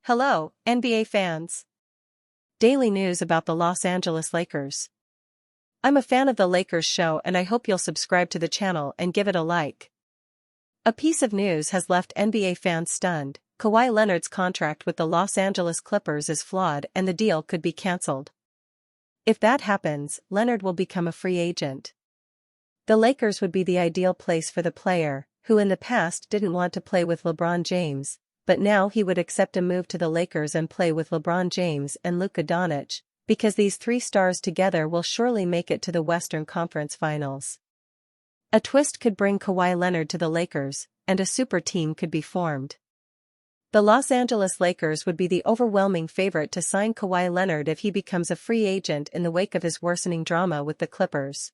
Hello, NBA fans. Daily news about the Los Angeles Lakers. I'm a fan of the Lakers show and I hope you'll subscribe to the channel and give it a like. A piece of news has left NBA fans stunned. Kawhi Leonard's contract with the Los Angeles Clippers is flawed and the deal could be cancelled. If that happens, Leonard will become a free agent. The Lakers would be the ideal place for the player, who in the past didn't want to play with LeBron James, but now he would accept a move to the Lakers and play with LeBron James and Luka Doncic, because these three stars together will surely make it to the Western Conference Finals. A twist could bring Kawhi Leonard to the Lakers, and a super team could be formed. The Los Angeles Lakers would be the overwhelming favorite to sign Kawhi Leonard if he becomes a free agent in the wake of his worsening drama with the Clippers.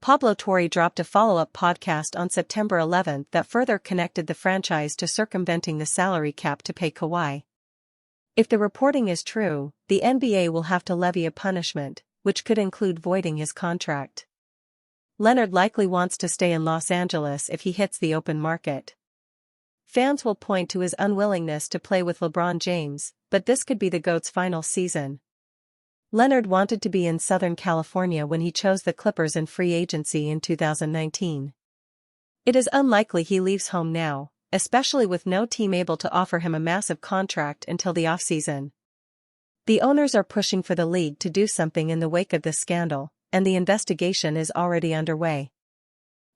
Pablo Torre dropped a follow-up podcast on September 11 that further connected the franchise to circumventing the salary cap to pay Kawhi. If the reporting is true, the NBA will have to levy a punishment, which could include voiding his contract. Leonard likely wants to stay in Los Angeles if he hits the open market. Fans will point to his unwillingness to play with LeBron James, but this could be the GOAT's final season. Leonard wanted to be in Southern California when he chose the Clippers in free agency in 2019. It is unlikely he leaves home now, especially with no team able to offer him a massive contract until the offseason. The owners are pushing for the league to do something in the wake of this scandal, and the investigation is already underway.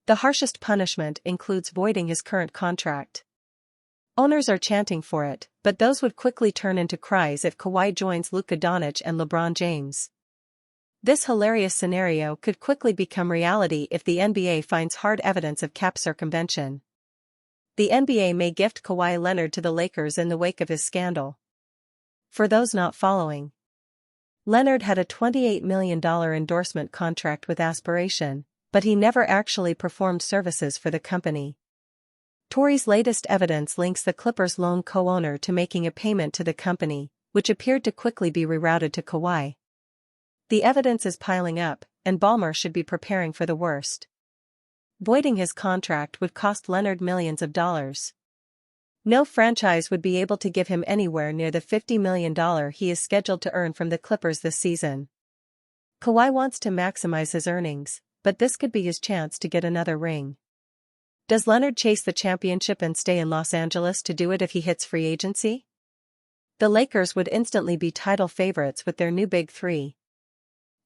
The harshest punishment includes voiding his current contract. Owners are chanting for it, but those would quickly turn into cries if Kawhi joins Luka Doncic and LeBron James. This hilarious scenario could quickly become reality if the NBA finds hard evidence of cap circumvention. The NBA may gift Kawhi Leonard to the Lakers in the wake of his scandal. For those not following, Leonard had a $28 million endorsement contract with Aspiration, but he never actually performed services for the company. Torre's latest evidence links the Clippers' lone co-owner to making a payment to the company, which appeared to quickly be rerouted to Kawhi. The evidence is piling up, and Ballmer should be preparing for the worst. Voiding his contract would cost Leonard millions of dollars. No franchise would be able to give him anywhere near the $50 million he is scheduled to earn from the Clippers this season. Kawhi wants to maximize his earnings, but this could be his chance to get another ring. Does Leonard chase the championship and stay in Los Angeles to do it if he hits free agency? The Lakers would instantly be title favorites with their new Big Three.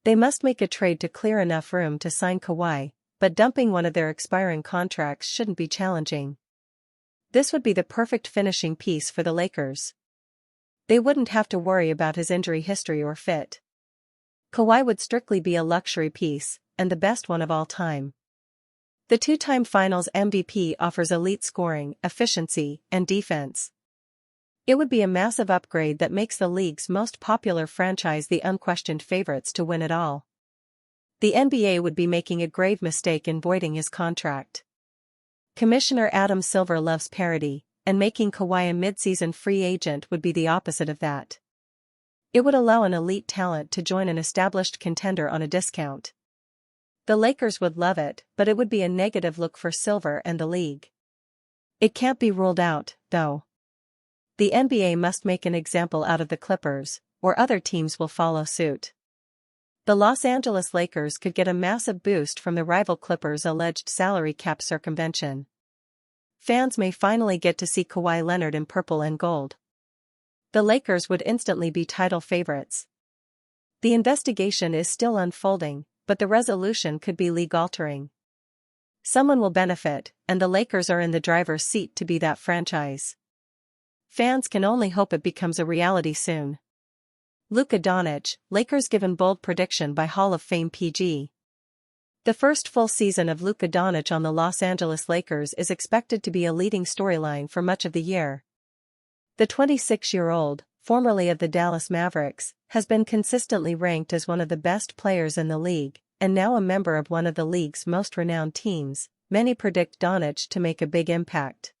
They must make a trade to clear enough room to sign Kawhi, but dumping one of their expiring contracts shouldn't be challenging. This would be the perfect finishing piece for the Lakers. They wouldn't have to worry about his injury history or fit. Kawhi would strictly be a luxury piece, and the best one of all time. The two-time Finals MVP offers elite scoring, efficiency, and defense. It would be a massive upgrade that makes the league's most popular franchise the unquestioned favorites to win it all. The NBA would be making a grave mistake in voiding his contract. Commissioner Adam Silver loves parity, and making Kawhi a mid-season free agent would be the opposite of that. It would allow an elite talent to join an established contender on a discount. The Lakers would love it, but it would be a negative look for Silver and the league. It can't be ruled out, though. The NBA must make an example out of the Clippers, or other teams will follow suit. The Los Angeles Lakers could get a massive boost from the rival Clippers' alleged salary cap circumvention. Fans may finally get to see Kawhi Leonard in purple and gold. The Lakers would instantly be title favorites. The investigation is still unfolding, but the resolution could be league-altering. Someone will benefit, and the Lakers are in the driver's seat to be that franchise. Fans can only hope it becomes a reality soon. Luka Doncic, Lakers given bold prediction by Hall of Fame PG. The first full season of Luka Doncic on the Los Angeles Lakers is expected to be a leading storyline for much of the year. The 26-year-old, formerly of the Dallas Mavericks, has been consistently ranked as one of the best players in the league, and now a member of one of the league's most renowned teams. Many predict Doncic to make a big impact.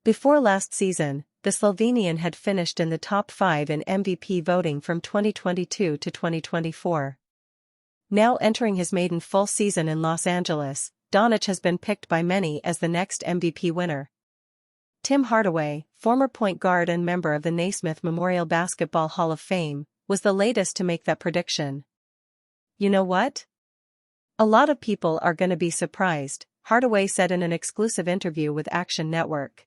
Before last season, the Slovenian had finished in the top 5 in MVP voting from 2022 to 2024. Now entering his maiden full season in Los Angeles, Doncic has been picked by many as the next MVP winner. Tim Hardaway, former point guard and member of the Naismith Memorial Basketball Hall of Fame, was the latest to make that prediction. You know what? A lot of people are gonna be surprised, Hardaway said in an exclusive interview with Action Network.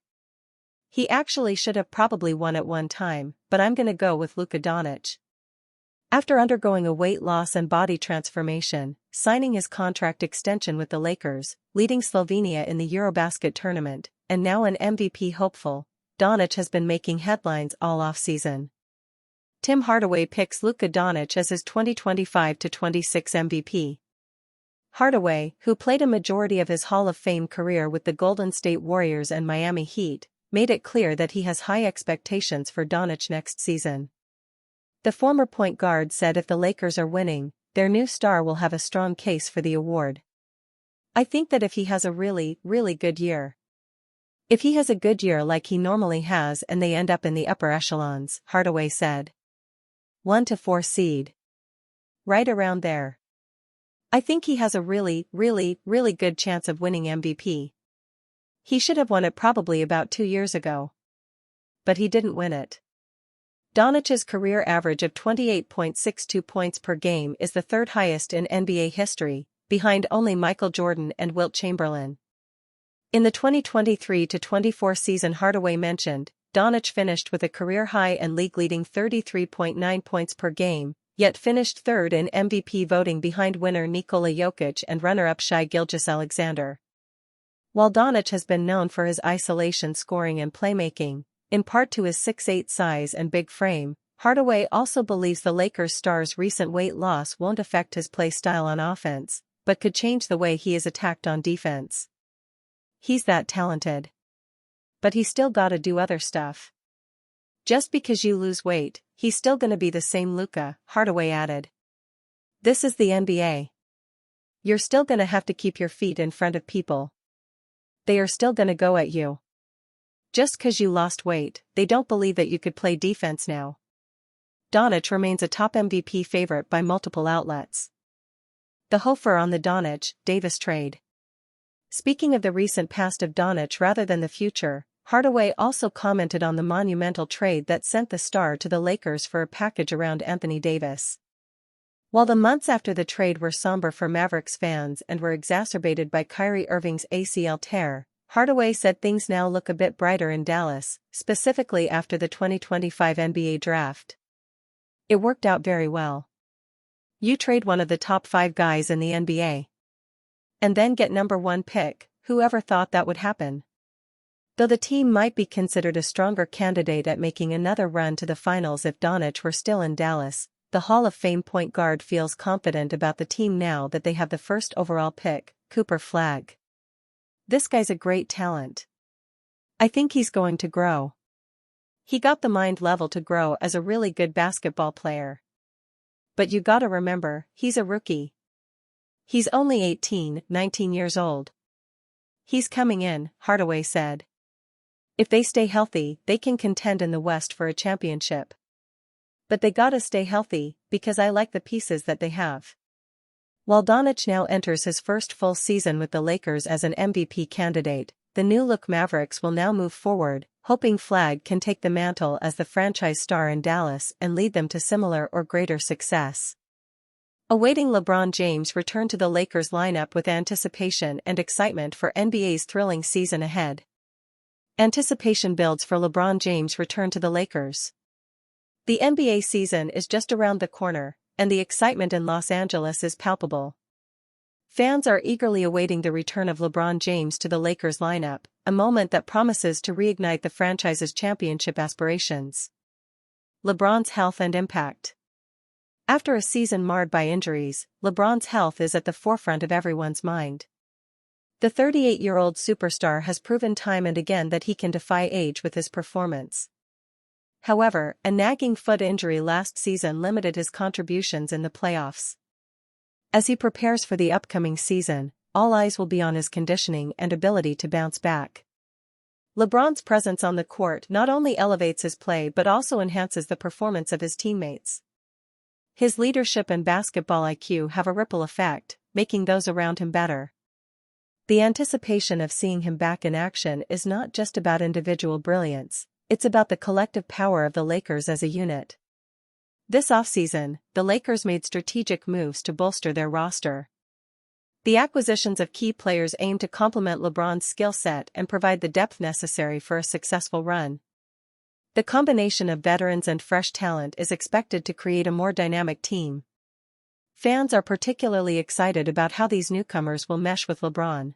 He actually should have probably won at one time, but I'm gonna go with Luka Doncic. After undergoing a weight loss and body transformation, signing his contract extension with the Lakers, leading Slovenia in the Eurobasket tournament, and now an MVP hopeful, Doncic has been making headlines all off-season. Tim Hardaway picks Luka Doncic as his 2025-26 MVP. Hardaway, who played a majority of his Hall of Fame career with the Golden State Warriors and Miami Heat, made it clear that he has high expectations for Doncic next season. The former point guard said if the Lakers are winning, their new star will have a strong case for the award. I think that if he has a really good year. If he has a good year like he normally has and they end up in the upper echelons, Hardaway said. 1 to 4 seed. Right around there. I think he has a really good chance of winning MVP. He should have won it probably about 2 years ago. But he didn't win it. Doncic's career average of 28.62 points per game is the third highest in NBA history, behind only Michael Jordan and Wilt Chamberlain. In the 2023-24 season Hardaway mentioned, Doncic finished with a career-high and league-leading 33.9 points per game, yet finished third in MVP voting behind winner Nikola Jokic and runner-up Shai Gilgeous-Alexander. While Doncic has been known for his isolation scoring and playmaking, in part to his 6'8" size and big frame, Hardaway also believes the Lakers star's recent weight loss won't affect his play style on offense, but could change the way he is attacked on defense. He's that talented. But he's still gotta do other stuff. Just because you lose weight, he's still gonna be the same Luka, Hardaway added. This is the NBA. You're still gonna have to keep your feet in front of people. They are still gonna go at you. Just 'cause you lost weight, they don't believe that you could play defense now. Doncic remains a top MVP favorite by multiple outlets. The Hofer on the Doncic-Davis trade. Speaking of the recent past of Doncic rather than the future, Hardaway also commented on the monumental trade that sent the star to the Lakers for a package around Anthony Davis. While the months after the trade were somber for Mavericks fans and were exacerbated by Kyrie Irving's ACL tear, Hardaway said things now look a bit brighter in Dallas, specifically after the 2025 NBA draft. It worked out very well. You trade one of the top 5 guys in the NBA. And then get number 1 pick, whoever thought that would happen? Though the team might be considered a stronger candidate at making another run to the finals if Doncic were still in Dallas, the Hall of Fame point guard feels confident about the team now that they have the first overall pick, Cooper Flagg. This guy's a great talent. I think he's going to grow. He got the mind level to grow as a really good basketball player. But you gotta remember, he's a rookie. He's only 19 years old. He's coming in, Hardaway said. If they stay healthy, they can contend in the West for a championship. But they gotta stay healthy, because I like the pieces that they have. While Doncic now enters his first full season with the Lakers as an MVP candidate, the new-look Mavericks will now move forward, hoping Flagg can take the mantle as the franchise star in Dallas and lead them to similar or greater success. Awaiting LeBron James' return to the Lakers lineup with anticipation and excitement for NBA's thrilling season ahead. Anticipation builds for LeBron James' return to the Lakers. The NBA season is just around the corner, and the excitement in Los Angeles is palpable. Fans are eagerly awaiting the return of LeBron James to the Lakers lineup, a moment that promises to reignite the franchise's championship aspirations. LeBron's health and impact. After a season marred by injuries, LeBron's health is at the forefront of everyone's mind. The 38-year-old superstar has proven time and again that he can defy age with his performance. However, a nagging foot injury last season limited his contributions in the playoffs. As he prepares for the upcoming season, all eyes will be on his conditioning and ability to bounce back. LeBron's presence on the court not only elevates his play but also enhances the performance of his teammates. His leadership and basketball IQ have a ripple effect, making those around him better. The anticipation of seeing him back in action is not just about individual brilliance, it's about the collective power of the Lakers as a unit. This offseason, the Lakers made strategic moves to bolster their roster. The acquisitions of key players aim to complement LeBron's skill set and provide the depth necessary for a successful run. The combination of veterans and fresh talent is expected to create a more dynamic team. Fans are particularly excited about how these newcomers will mesh with LeBron.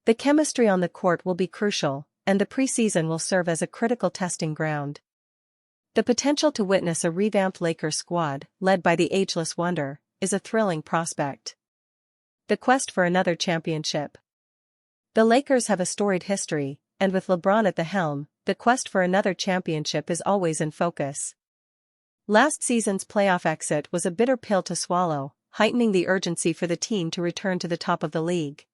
The chemistry on the court will be crucial, and the preseason will serve as a critical testing ground. The potential to witness a revamped Lakers squad, led by the ageless wonder, is a thrilling prospect. The quest for another championship. The Lakers have a storied history, and with LeBron at the helm, the quest for another championship is always in focus. Last season's playoff exit was a bitter pill to swallow, heightening the urgency for the team to return to the top of the league.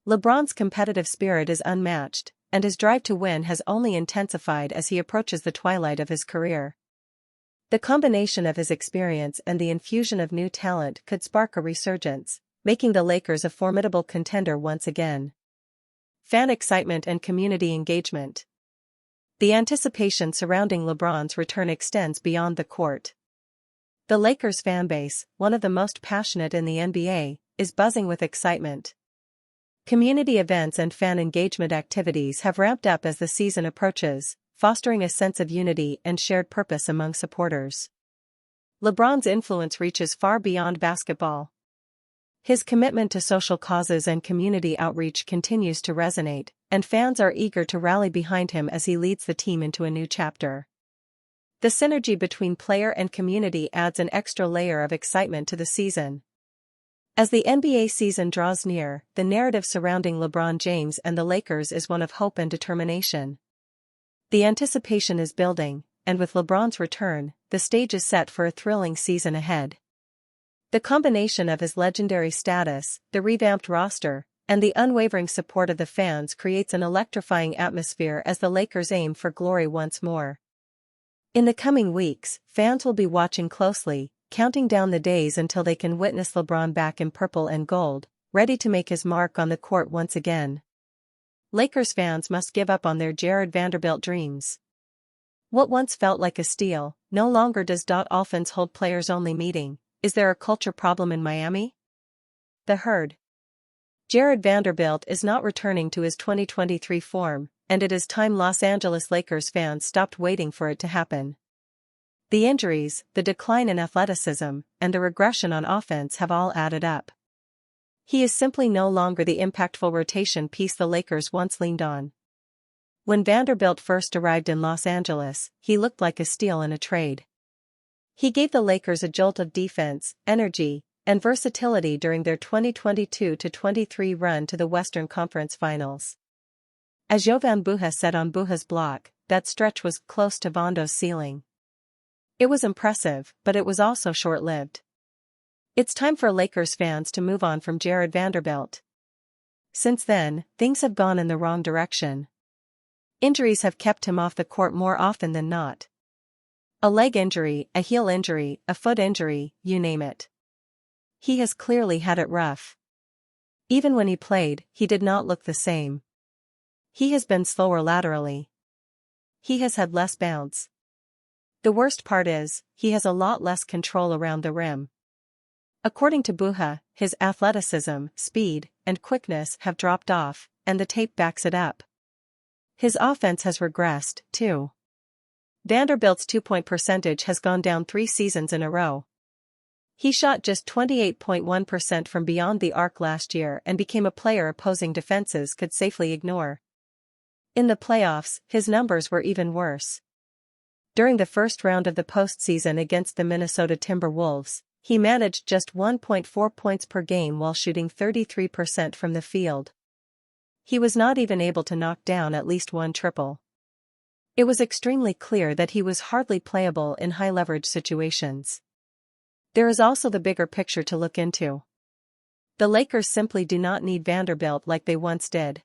LeBron's competitive spirit is unmatched, and his drive to win has only intensified as he approaches the twilight of his career. The combination of his experience and the infusion of new talent could spark a resurgence, making the Lakers a formidable contender once again. Fan excitement and community engagement. The anticipation surrounding LeBron's return extends beyond the court. The Lakers fanbase, one of the most passionate in the NBA, is buzzing with excitement. Community events and fan engagement activities have ramped up as the season approaches, fostering a sense of unity and shared purpose among supporters. LeBron's influence reaches far beyond basketball. His commitment to social causes and community outreach continues to resonate, and fans are eager to rally behind him as he leads the team into a new chapter. The synergy between player and community adds an extra layer of excitement to the season. As the NBA season draws near, the narrative surrounding LeBron James and the Lakers is one of hope and determination. The anticipation is building, and with LeBron's return, the stage is set for a thrilling season ahead. The combination of his legendary status, the revamped roster, and the unwavering support of the fans creates an electrifying atmosphere as the Lakers aim for glory once more. In the coming weeks, fans will be watching closely, counting down the days until they can witness LeBron back in purple and gold, ready to make his mark on the court once again. Lakers fans must give up on their Jared Vanderbilt dreams. What once felt like a steal, no longer does. Dolphins hold players-only meeting. Is there a culture problem in Miami? The Herd. Jared Vanderbilt is not returning to his 2023 form, and it is time Los Angeles Lakers fans stopped waiting for it to happen. The injuries, the decline in athleticism, and the regression on offense have all added up. He is simply no longer the impactful rotation piece the Lakers once leaned on. When Vanderbilt first arrived in Los Angeles, he looked like a steal in a trade. He gave the Lakers a jolt of defense, energy, and versatility during their 2022-23 run to the Western Conference Finals. As Jovan Buha said on Buha's blog, that stretch was close to Vondo's ceiling. It was impressive, but it was also short-lived. It's time for Lakers fans to move on from Jared Vanderbilt. Since then, things have gone in the wrong direction. Injuries have kept him off the court more often than not. A leg injury, a heel injury, a foot injury, you name it. He has clearly had it rough. Even when he played, he did not look the same. He has been slower laterally. He has had less bounce. The worst part is, he has a lot less control around the rim. According to Buha, his athleticism, speed, and quickness have dropped off, and the tape backs it up. His offense has regressed, too. Vanderbilt's two-point percentage has gone down 3 seasons in a row. He shot just 28.1% from beyond the arc last year and became a player opposing defenses could safely ignore. In the playoffs, his numbers were even worse. During the first round of the postseason against the Minnesota Timberwolves, he managed just 1.4 points per game while shooting 33% from the field. He was not even able to knock down at least one triple. It was extremely clear that he was hardly playable in high-leverage situations. There is also the bigger picture to look into. The Lakers simply do not need Vanderbilt like they once did.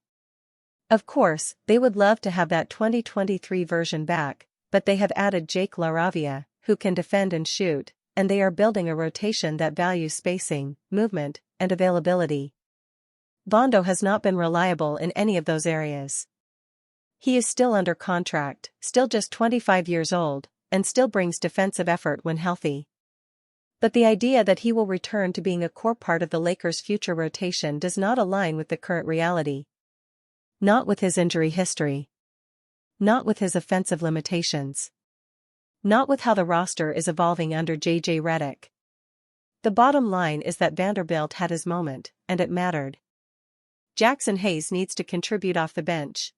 Of course, they would love to have that 2023 version back, but they have added Jake LaRavia, who can defend and shoot, and they are building a rotation that values spacing, movement, and availability. Vondo has not been reliable in any of those areas. He is still under contract, still just 25 years old, and still brings defensive effort when healthy. But the idea that he will return to being a core part of the Lakers' future rotation does not align with the current reality. Not with his injury history. Not with his offensive limitations. Not with how the roster is evolving under J.J. Redick. The bottom line is that Vanderbilt had his moment, and it mattered. Jackson Hayes needs to contribute off the bench.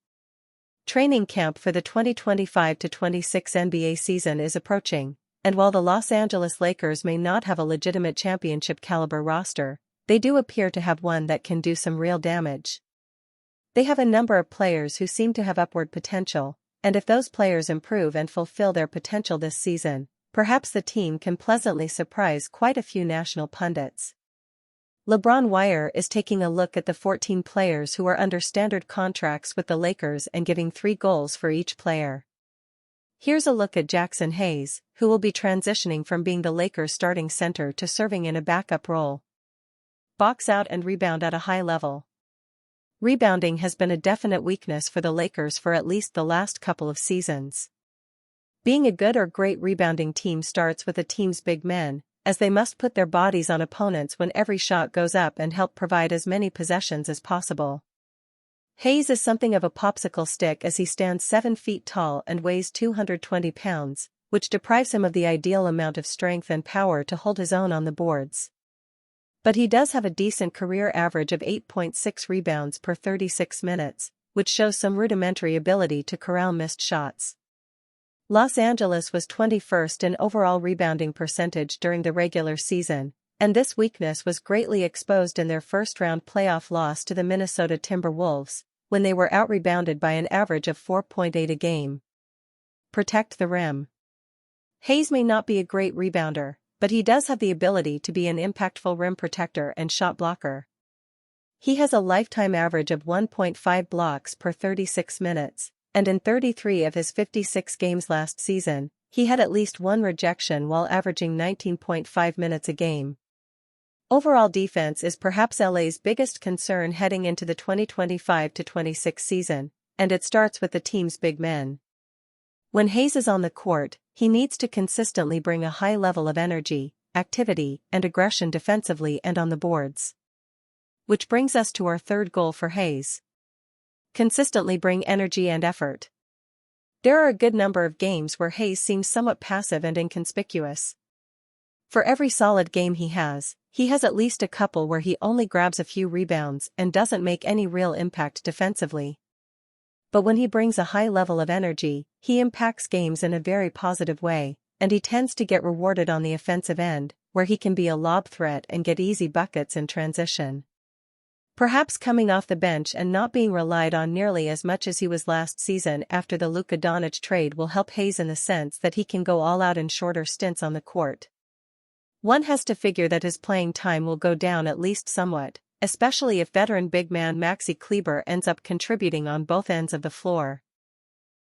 Training camp for the 2025-26 NBA season is approaching, and while the Los Angeles Lakers may not have a legitimate championship-caliber roster, they do appear to have one that can do some real damage. They have a number of players who seem to have upward potential, and if those players improve and fulfill their potential this season, perhaps the team can pleasantly surprise quite a few national pundits. LeBron Wire is taking a look at the 14 players who are under standard contracts with the Lakers and giving 3 goals for each player. Here's a look at Jackson Hayes, who will be transitioning from being the Lakers' starting center to serving in a backup role. Box out and rebound at a high level. Rebounding has been a definite weakness for the Lakers for at least the last couple of seasons. Being a good or great rebounding team starts with a team's big men, as they must put their bodies on opponents when every shot goes up and help provide as many possessions as possible. Hayes is something of a popsicle stick as he stands 7 feet tall and weighs 220 pounds, which deprives him of the ideal amount of strength and power to hold his own on the boards. But he does have a decent career average of 8.6 rebounds per 36 minutes, which shows some rudimentary ability to corral missed shots. Los Angeles was 21st in overall rebounding percentage during the regular season, and this weakness was greatly exposed in their first-round playoff loss to the Minnesota Timberwolves, when they were out-rebounded by an average of 4.8 a game. Protect the rim. Hayes may not be a great rebounder, but he does have the ability to be an impactful rim protector and shot blocker. He has a lifetime average of 1.5 blocks per 36 minutes. And in 33 of his 56 games last season, he had at least 1 rejection while averaging 19.5 minutes a game. Overall defense is perhaps LA's biggest concern heading into the 2025-26 season, and it starts with the team's big men. When Hayes is on the court, he needs to consistently bring a high level of energy, activity, and aggression defensively and on the boards. Which brings us to our third goal for Hayes. Consistently bring energy and effort. There are a good number of games where Hayes seems somewhat passive and inconspicuous. For every solid game he has at least a couple where he only grabs a few rebounds and doesn't make any real impact defensively. But when he brings a high level of energy, he impacts games in a very positive way, and he tends to get rewarded on the offensive end, where he can be a lob threat and get easy buckets in transition. Perhaps coming off the bench and not being relied on nearly as much as he was last season after the Luka Doncic trade will help Hayes in the sense that he can go all out in shorter stints on the court. One has to figure that his playing time will go down at least somewhat, especially if veteran big man Maxi Kleber ends up contributing on both ends of the floor.